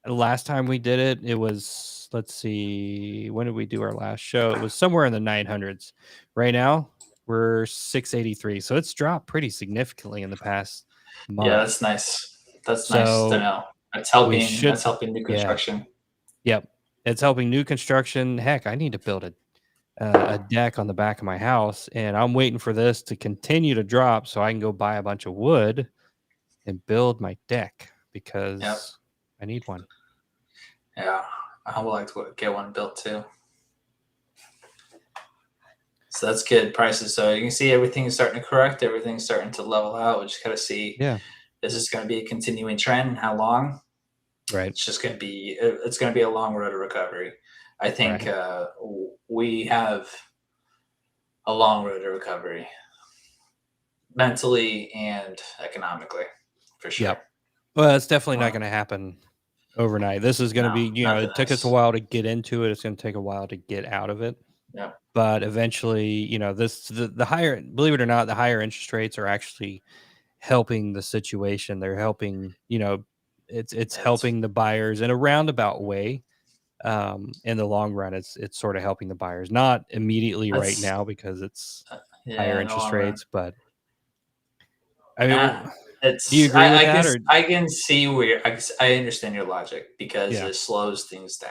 A: Last time we did it, it was, let's see, when did we do our last show? It was somewhere in the 900s. Right now, we're 683. So it's dropped pretty significantly in the past
B: Yeah,
A: month.
B: that's nice. That's nice to
A: So
B: know. That's
A: we
B: helping.
A: should,
B: That's helping new
A: yeah,
B: construction.
A: yep. It's helping new construction. Heck, I need to build a deck on the back of my house, and I'm waiting for this to continue to drop so I can go buy a bunch of wood and build my deck
B: Yep.
A: because I need one.
B: Yeah, I would like to get one built too. So that's good prices. So you can see everything's starting to correct. Everything's starting to level out. We just got to see,
A: Yeah,
B: is this going to be a continuing trend? How long?
A: right,
B: It's just going to be. It's going to be a long road to recovery. I think
A: right.
B: we have a long road to recovery, mentally and economically, for sure.
A: Yep. Well, it's definitely not
B: Well,
A: going to happen overnight. This is going to
B: no,
A: be,
B: not the
A: it took us a
B: next.
A: while to get into it. It's going to take a while to get out of it.
B: Yeah,
A: But eventually, the higher, believe it or not, the higher interest rates are actually helping the situation. They're helping, it's
B: it's
A: helping the buyers in a roundabout way. In the long run, it's sort of helping the buyers, not immediately right
B: that's
A: now because it's higher
B: yeah. In the
A: interest
B: long run,
A: rates, but I mean, do you
B: it's
A: agree with that or
B: I can see where I understand your logic because
A: yeah,
B: it slows things down.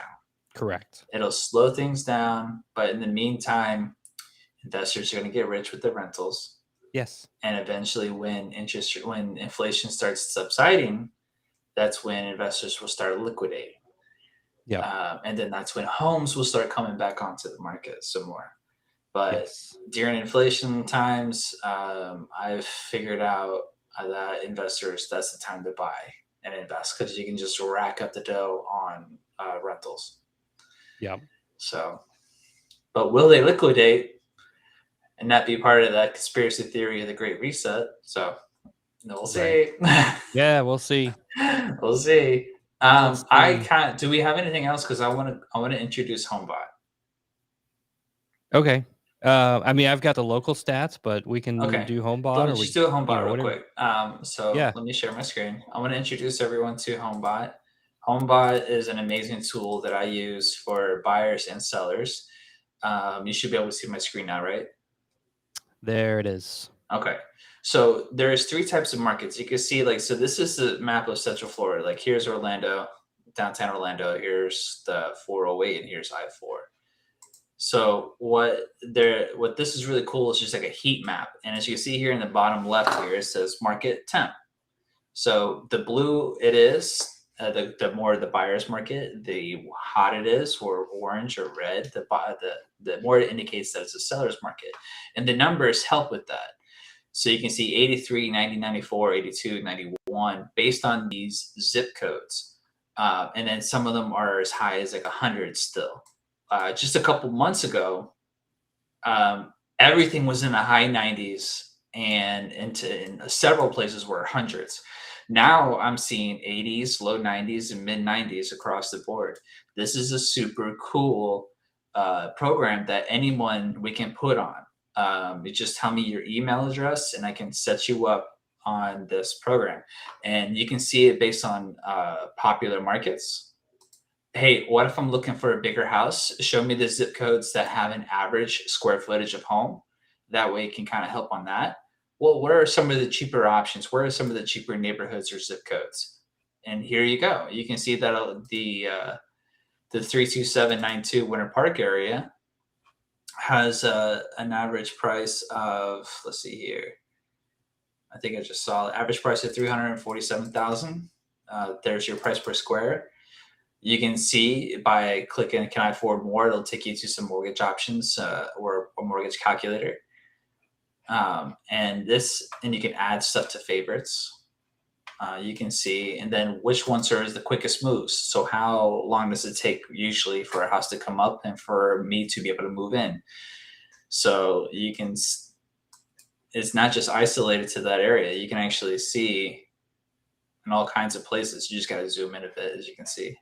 A: correct.
B: It'll slow things down, but in the meantime, investors are going to get rich with the rentals,
A: Yes.
B: and eventually, when inflation starts subsiding, that's when investors will start liquidating,
A: Yep.
B: and then that's when homes will start coming back onto the market some more. But
A: Yes.
B: during inflation times, I've figured out that investors, that's the time to buy and invest because you can just rack up the dough on rentals.
A: Yep.
B: So, but will they liquidate and not be part of that conspiracy theory of the Great Reset? So, we'll
A: Right.
B: see.
A: Yeah, we'll see.
B: We'll see.
A: We'll see.
B: Do we have anything else? Because I want to introduce HomeBot.
A: Okay. I mean, I've got the local stats, but we can
B: Okay.
A: do HomeBot or
B: Let's just do a HomeBot real
A: whatever.
B: quick. So
A: Yeah.
B: let me share my screen. I want to introduce everyone to HomeBot. HomeBot is an amazing tool that I use for buyers and sellers. You should be able to see my screen now, right?
A: There it is.
B: Okay. So there's three types of markets. You can see so this is the map of Central Florida. Like here's Orlando, downtown Orlando. Here's the 408 and here's I-4. So what this is really cool is just like a heat map. And as you can see here in the bottom left here, it says market temp. So the blue it is, the more the buyer's market, the hot it is, or orange or red, the more it indicates that it's a seller's market. And the numbers help with that. So you can see 83, 90, 94, 82, 91 based on these zip codes. And then some of them are as high as like 100 still. Just a couple months ago, everything was in the high 90s and in several places were hundreds. Now I'm seeing 80s, low 90s, and mid 90s across the board. This is a super cool program that anyone we can put on. You just tell me your email address, and I can set you up on this program. And you can see it based on popular markets. Hey, what if I'm looking for a bigger house? Show me the zip codes that have an average square footage of home. That way, it can kind of help on that. Well, what are some of the cheaper options? Where are some of the cheaper neighborhoods or zip codes? And here you go. You can see that the 32792 Winter Park area has an average price of, let's see here. I think I just saw the average price of 347,000. There's your price per square. You can see by clicking "Can I afford more?" It'll take you to some mortgage options or a mortgage calculator. And you can add stuff to favorites. You can see, and then which ones are the quickest moves. So how long does it take usually for a house to come up and for me to be able to move in? So you can, it's not just isolated to that area. You can actually see in all kinds of places. You just got to zoom in a bit, as you can see.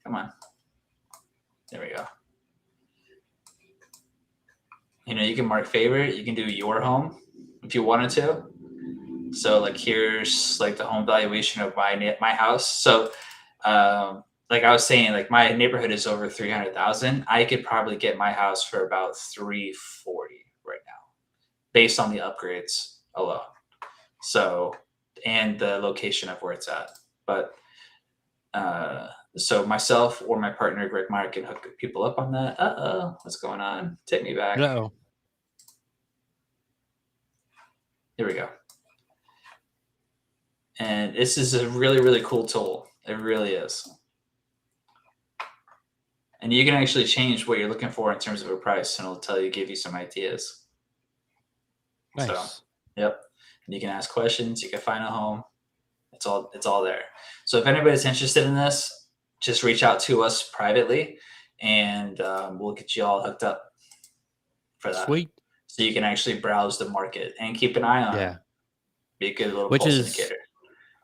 B: Come on. There we go. You can mark favorite. You can do your home if you wanted to. So like here's like the home valuation of my house. So like I was saying, like my neighborhood is over 300,000. I could probably get my house for about 340 right now, based on the upgrades alone. So and the location of where it's at. But so myself or my partner Greg Meyer can hook people up on that. What's going on? Take me back.
A: No.
B: Here we go. And this is a really, really cool tool. It really is. And you can actually change what you're looking for in terms of a price, and it'll give you some ideas.
A: Nice.
B: So, yep. And you can ask questions. You can find a home. It's all there. So if anybody's interested in this, just reach out to us privately, and we'll get you all hooked up for that.
A: Sweet.
B: So you can actually browse the market and keep an eye on it. Be a good little pulse indicator.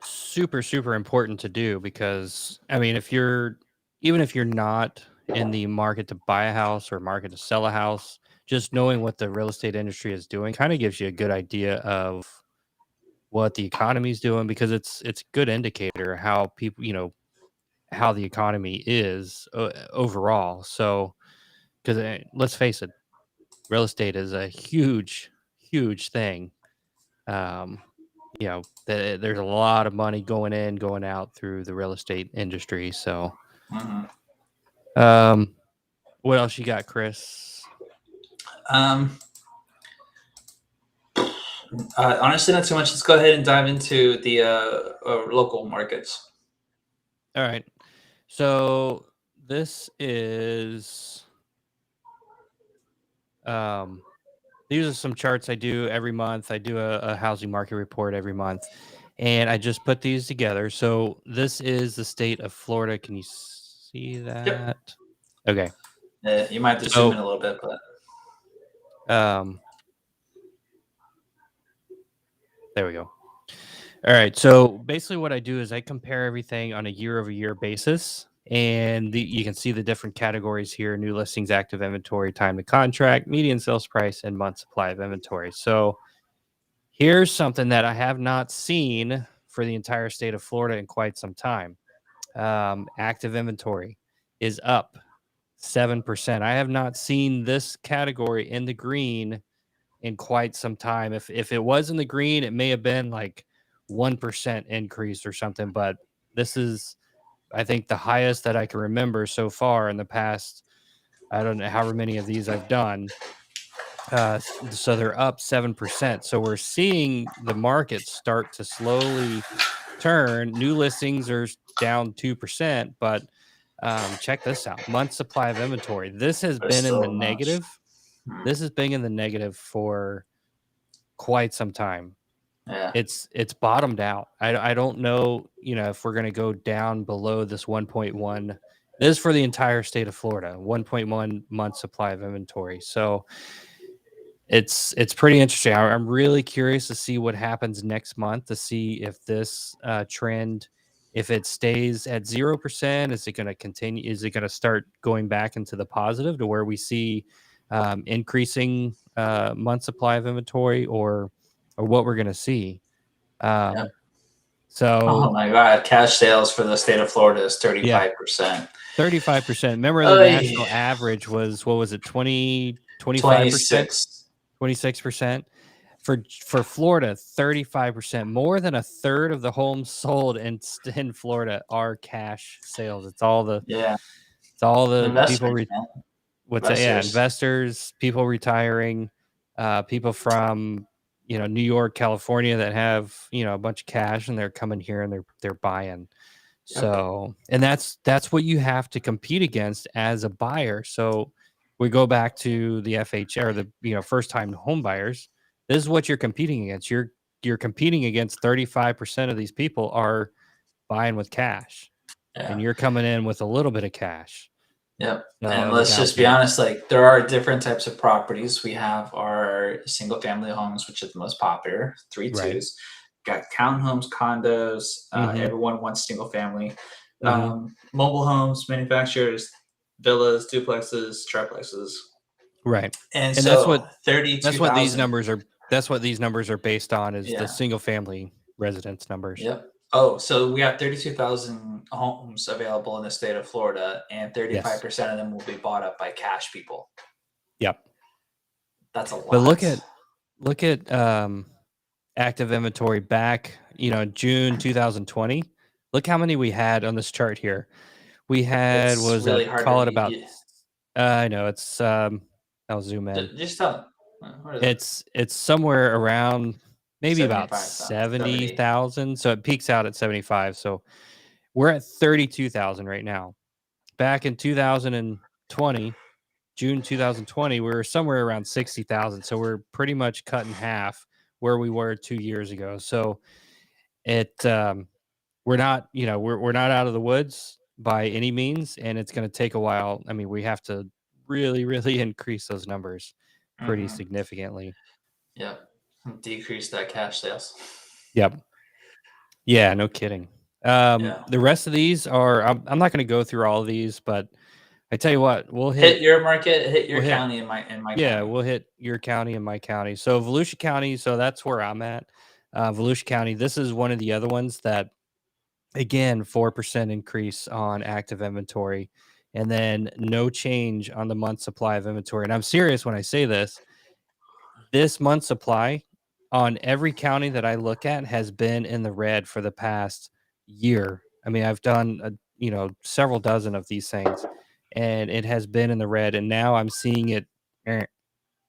A: Super, super important to do because, I mean, even if you're not in the market to buy a house or market to sell a house, just knowing what the real estate industry is doing kind of gives you a good idea of what the economy is doing, because it's a good indicator how people, how the economy is overall. So, because let's face it, real estate is a huge, huge thing. There's a lot of money going in, going out through the real estate industry. So, what else you got, Chris?
B: Honestly, not too much. Let's go ahead and dive into the local markets.
A: All right. So this is, these are some charts I do every month. I do a housing market report every month, and I just put these together. So this is the state of Florida. Can you see that?
B: Yep.
A: Okay.
B: You might have to zoom in a little bit, but
A: there we go. All right. So basically what I do is I compare everything on a year-over-year basis, and you can see the different categories here: new listings, active inventory, time to contract, median sales price, and month supply of inventory. So here's something that I have not seen for the entire state of Florida in quite some time. Active inventory is up 7%. I have not seen this category in the green in quite some time. If it was in the green, it may have been like 1% increase or something, but this is, I think, the highest that I can remember so far in the past. I don't know however many of these I've done. So they're up 7%. So we're seeing the market start to slowly turn. New listings are down 2%, but check this out: month supply of inventory. This has been in the negative. This has been in the negative for quite some time.
B: Yeah.
A: It's bottomed out. I don't know, if we're going to go down below this 1.1. This is for the entire state of Florida, 1.1 month supply of inventory. So it's pretty interesting. I'm really curious to see what happens next month, to see if this trend, if it stays at 0%, is it going to continue? Is it going to start going back into the positive to where we see increasing month supply of inventory or what we're going to see.
B: Yep.
A: So,
B: oh my God, cash sales for the state of Florida is 35%.
A: 35%. Remember, the national average was, what was it, 25%? 26%. For Florida, 35%. More than a third of the homes sold in Florida are cash sales. It's all the people. Investors, people retiring, people from New York, California that have a bunch of cash and they're coming here and they're buying. So, and that's what you have to compete against as a buyer. So we go back to the FHA or the first time home buyers. This is what you're competing against. You're competing against 35% of these people are buying with cash, and you're coming in with a little bit of cash.
B: Yep. And let's just be honest, like there are different types of properties. We have our single family homes, which is the most popular, 3-2s. Got townhomes, condos, everyone wants single family. Mobile homes, manufacturers, villas, duplexes, triplexes.
A: Right.
B: And so
A: that's what
B: 32,000.
A: That's what these numbers are based on, is the single family residence numbers.
B: Yep. Oh, so we have 32,000 homes available in the state of Florida, and 35% of them will be bought up by cash people.
A: Yep.
B: That's a lot.
A: But look at active inventory back, June 2020. Look how many we had on this chart here. We had
B: really
A: call it about. I know it's. I'll zoom in.
B: Just tell.
A: It's somewhere around maybe about 70,000. So it peaks out at 75. So we're at 32,000 right now. Back in 2020, June 2020, we were somewhere around 60,000. So we're pretty much cut in half where we were 2 years ago. So we're not, we're not out of the woods by any means, and it's going to take a while. I mean, we have to really, really increase those numbers pretty significantly.
B: Yep. Decrease that cash sales.
A: Yep. Yeah, no kidding. The rest of these are, I'm not going to go through all of these, but I tell you what, we'll hit
B: your market, hit your county and my
A: yeah,
B: county.
A: We'll hit your county and my county. So Volusia County, so that's where I'm at. Volusia County, this is one of the other ones that, again, 4% increase on active inventory, and then no change on the month supply of inventory. And I'm serious when I say this. This month's supply on every county that I look at has been in the red for the past year. I mean, I've done several dozen of these things, and it has been in the red. And now I'm seeing it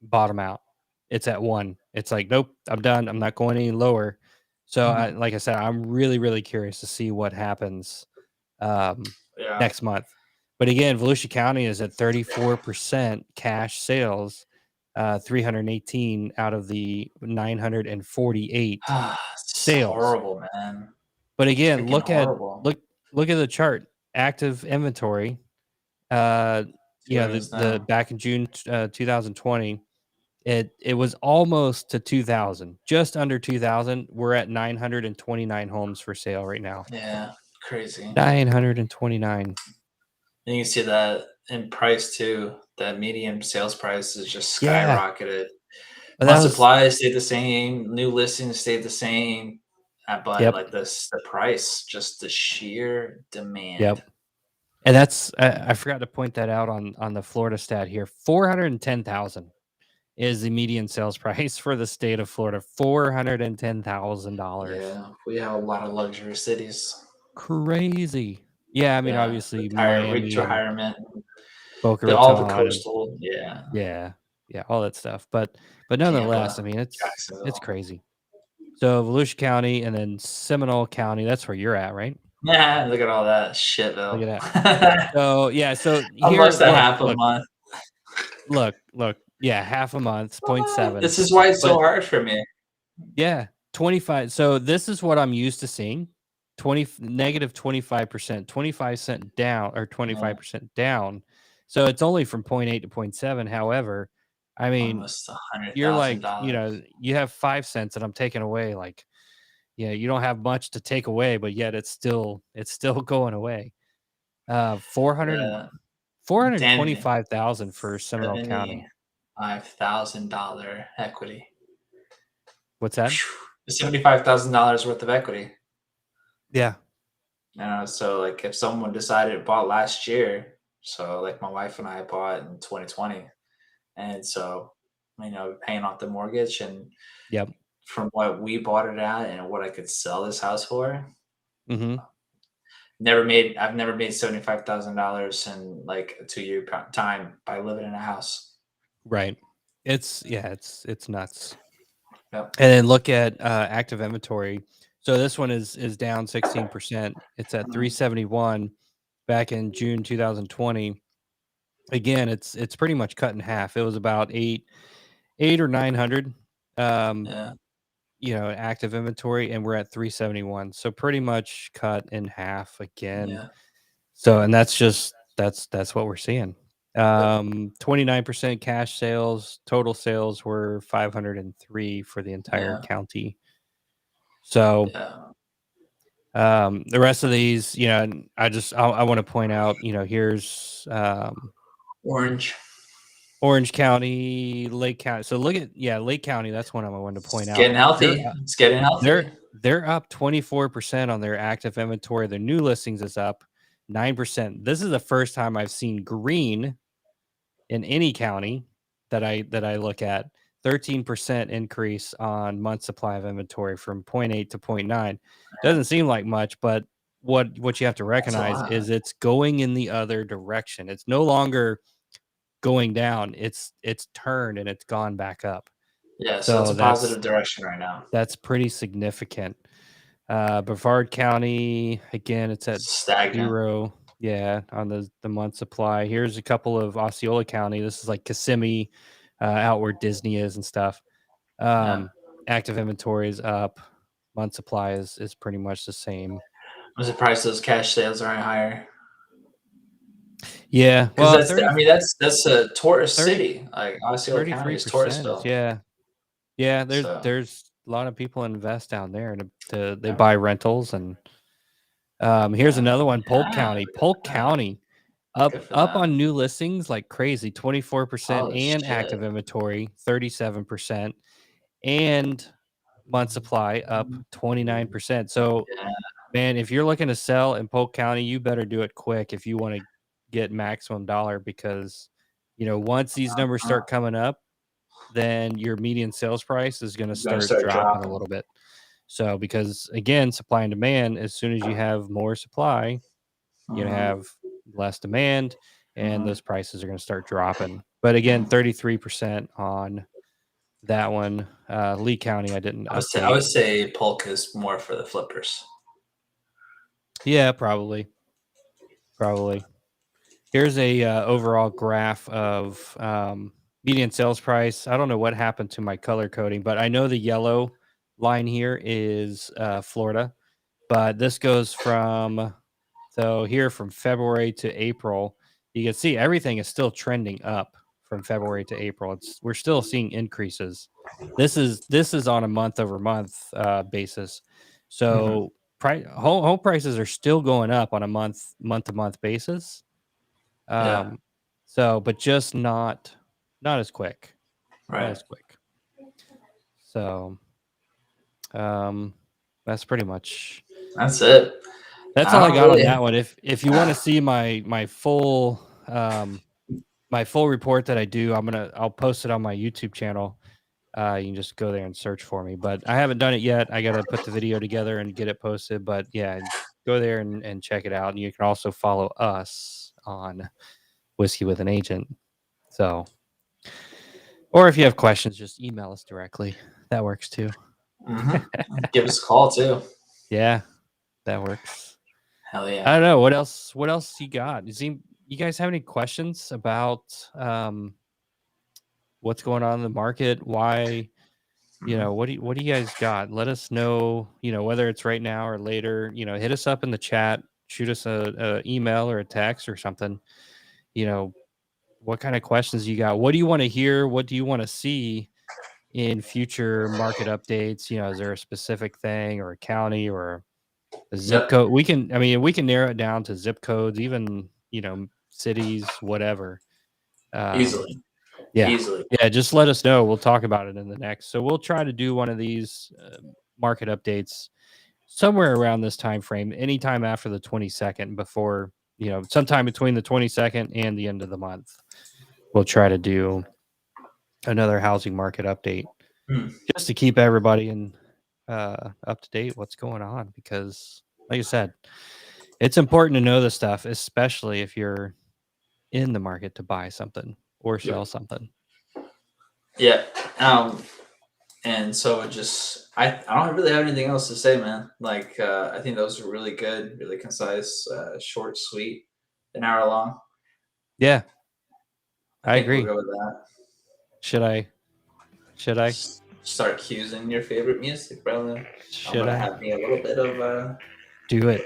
A: bottom out. It's at 1. It's like, nope, I'm done. I'm not going any lower. So, like I said, I'm really, really curious to see what happens next month. But again, Volusia County is at 34% cash sales, 318 out of the 948 sales.
B: Horrible, man.
A: But again, look at the chart. Active inventory. The back in June 2020. It was almost to 2,000, just under 2,000. We're at 929 homes for sale right now.
B: Yeah, crazy.
A: 929.
B: And you can see that in price too. That median sales price is just skyrocketed. Supply stayed the same. New listings stayed the same. But like this, the price, just the sheer demand.
A: Yep. And that's I forgot to point that out on the Florida stat here. 410,000. Is the median sales price for the state of Florida. $410,000.
B: Yeah, we have a lot of luxury cities.
A: Crazy. Yeah, I mean, obviously Miami,
B: retirement,
A: Boca Raton,
B: all the coastal,
A: yeah, all that stuff. But nonetheless, Tampa, I mean, it's crazy. So Volusia County and then Seminole County, that's where you're at, right?
B: Yeah, look at all that shit, though.
A: Look at that. So
B: here,
A: almost
B: half a month.
A: Look. Yeah, half a month, 0.7.
B: This is why it's so hard for me.
A: Yeah, 25. So this is what I'm used to seeing. Negative 25%, 25% down, or 25% down. So it's only from 0.8 to 0.7. However, I mean, you're like, you have 5 cents and I'm taking away, like, you don't have much to take away, but yet it's still going away. 425,000 for Seminole County.
B: $75,000 equity.
A: What's that?
B: $75,000 worth of equity.
A: Yeah.
B: So like if someone decided bought last year, so like my wife and I bought in 2020, and so paying off the mortgage, and
A: Yep.
B: from what we bought it at and what I could sell this house for,
A: Mm-hmm.
B: I've never made $75,000 in like a 2 year time by living in a house.
A: Right. It's nuts.
B: Yep.
A: And then look at active inventory. So this one is down 16%. It's at
B: Mhm.
A: 371 back in June 2020. Again, it's pretty much cut in half. It was about eight or 900 um
B: Yeah.
A: active inventory, and we're at 371. So pretty much cut in half again.
B: Yeah.
A: So, and that's what we're seeing.
B: Yep.
A: 29% cash sales, total sales were 503 for the entire
B: Yeah.
A: county. So,
B: Yeah.
A: the rest of these, I want to point out, here's
B: Orange.
A: Orange County, Lake County. So look at Lake County. That's one I wanted to point
B: It's
A: out.
B: getting healthy. It's getting healthy.
A: They're up 24% on their active inventory. Their new listings is up 9%. This is the first time I've seen green in any county that I look at. 13% increase on month supply of inventory from 0.8 to 0.9. Doesn't seem like much, but what you have to
B: That's a
A: recognize
B: lot.
A: is it's going in the other direction. It's no longer going down. It's turned and it's gone back up.
B: Yeah. So it's
A: So
B: a positive direction right now.
A: that's pretty significant. Brevard County, again, it's at
B: Stagnant.
A: 0. Yeah, on the month supply. Here's a couple of Osceola County. This is like Kissimmee, out where Disney is and stuff.
B: Yeah.
A: Active inventory is up. Month supply is pretty much the same.
B: I'm surprised those cash sales aren't higher.
A: Yeah,
B: Because
A: well,
B: that's a tourist
A: 30
B: city. Like Osceola County is
A: 33% is,
B: touristville.
A: yeah. There's
B: So
A: there's a lot of people invest down there, and they
B: yeah,
A: buy rentals. And here's
B: yeah,
A: another one, Polk
B: yeah.
A: County.
B: Look
A: Polk
B: at that.
A: County
B: Good for
A: up on
B: them.
A: new listings like crazy, 24%,
B: Holy
A: and
B: shit.
A: active inventory 37%, and month supply up 29%. So,
B: Yeah.
A: man, if you're looking to sell in Polk County, you better do it quick if you want to get maximum dollar, because once these numbers
B: Uh,
A: start coming up, then your median sales price is going to
B: it's gonna
A: start
B: start
A: dropping a
B: dropping.
A: little bit. So, because again, supply and demand, as soon as you have more supply, you're going to
B: Mhm,
A: have less demand, and
B: mhm.
A: those prices are going to start dropping. But again, 33% on that one. Lee County, I didn't
B: I
A: update.
B: would say Polk is more for the flippers.
A: Yeah, probably. Here's a overall graph of median sales price. I don't know what happened to my color coding, but I know the yellow line here is Florida. But this goes from from February to April. You can see everything is still trending up from February to April. We're still seeing increases. This is on a month over month basis.
B: Mhm.
A: So home prices are still going up on a month to month basis.
B: Yeah.
A: Um, but just not as quick, not
B: Right.
A: as quick. So um, that's pretty much
B: That's it.
A: that's
B: I
A: all I
B: don't
A: got on
B: really.
A: that one. If you want to see my full report that I do, I'll post it on my YouTube channel. You can just go there and search for me. But I haven't done it yet. I got to put the video together and get it posted. But yeah, go there and check it out. And you can also follow us on Whiskey with an Agent. So, or if you have questions, just email us directly. That works too.
B: Give us a call too.
A: Yeah, that works.
B: Hell
A: I
B: yeah.
A: don't know what else. What else you got? You guys have any questions about what's going on in the market? Why?
B: Mhm.
A: What do you guys got? Let us know. Whether it's right now or later. Hit us up in the chat. Shoot us a email or a text or something. You know, what kind of questions you got? What do you want to hear? What do you want to see in future market updates? Is there a specific thing or a county or a zip
B: Yep.
A: code? We can narrow it down to zip codes, even cities, whatever. Um,
B: Easily.
A: Yeah.
B: Easily.
A: Yeah, just let us know. We'll talk about it in the next. So we'll try to do one of these market updates somewhere around this time frame, anytime after the 22nd, before, sometime between the 22nd and the end of the month. We'll try to do another housing market update just to keep everybody up to date what's going on, because like I said, it's important to know this stuff, especially if you're in the market to buy something or sell something.
B: Yeah. And so I don't really have anything else to say, man. Like, I think those are really good, really concise, short, sweet, an hour long.
A: Yeah. I
B: think
A: agree.
B: we'll go with that.
A: Should I
B: start cueing your favorite music, brother?
A: Should I
B: have me a little bit of
A: do it?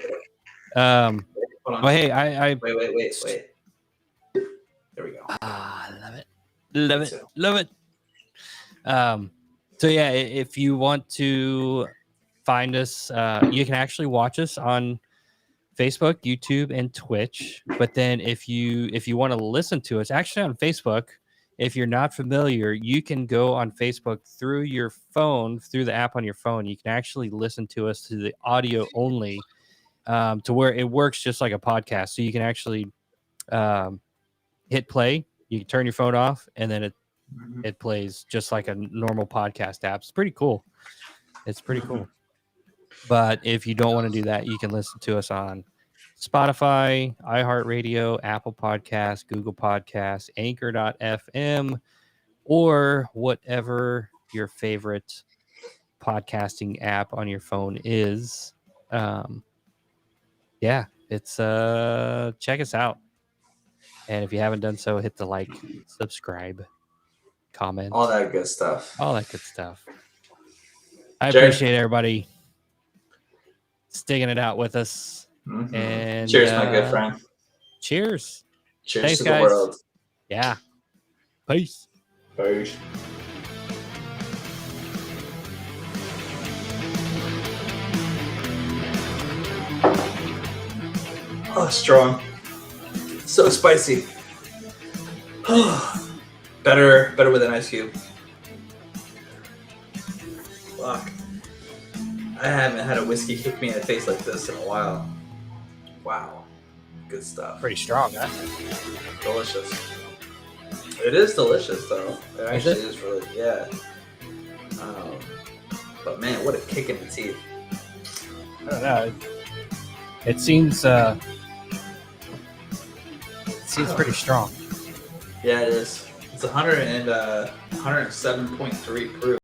B: Hold on.
A: Well, hey, I
B: wait. There we go.
A: I love it. So yeah, if you want to find us, you can actually watch us on Facebook, YouTube, and Twitch. But then if you want to listen to us, actually on Facebook, if you're not familiar, you can go on Facebook through your phone, through the app on your phone. You can actually listen to us to the audio only, to where it works just like a podcast. So you can actually hit play, you can turn your phone off, and then it plays just like a normal podcast app. It's pretty cool. But if you don't want to do that, you can listen to us on Spotify, iHeartRadio, Apple Podcasts, Google Podcasts, Anchor.fm, or whatever your favorite podcasting app on your phone is. Yeah, it's check us out. And if you haven't done so, hit the like, subscribe, comment,
B: all that good stuff.
A: I appreciate everybody sticking it out with us.
B: Mm-hmm.
A: And
B: cheers, my good friend.
A: Cheers.
B: Cheers
A: Thanks,
B: to
A: guys.
B: the world.
A: Yeah. Peace.
B: Peace. Oh, strong. So spicy. better with an ice cube. Fuck. I haven't had a whiskey kick me in the face like this in a while. Wow. Good stuff.
A: Pretty strong, huh?
B: Delicious. It is delicious, though. It actually is really, yeah. But man, what a kick in the teeth.
A: I don't know. It seems pretty strong.
B: Yeah, it is. It's 107.3 proof.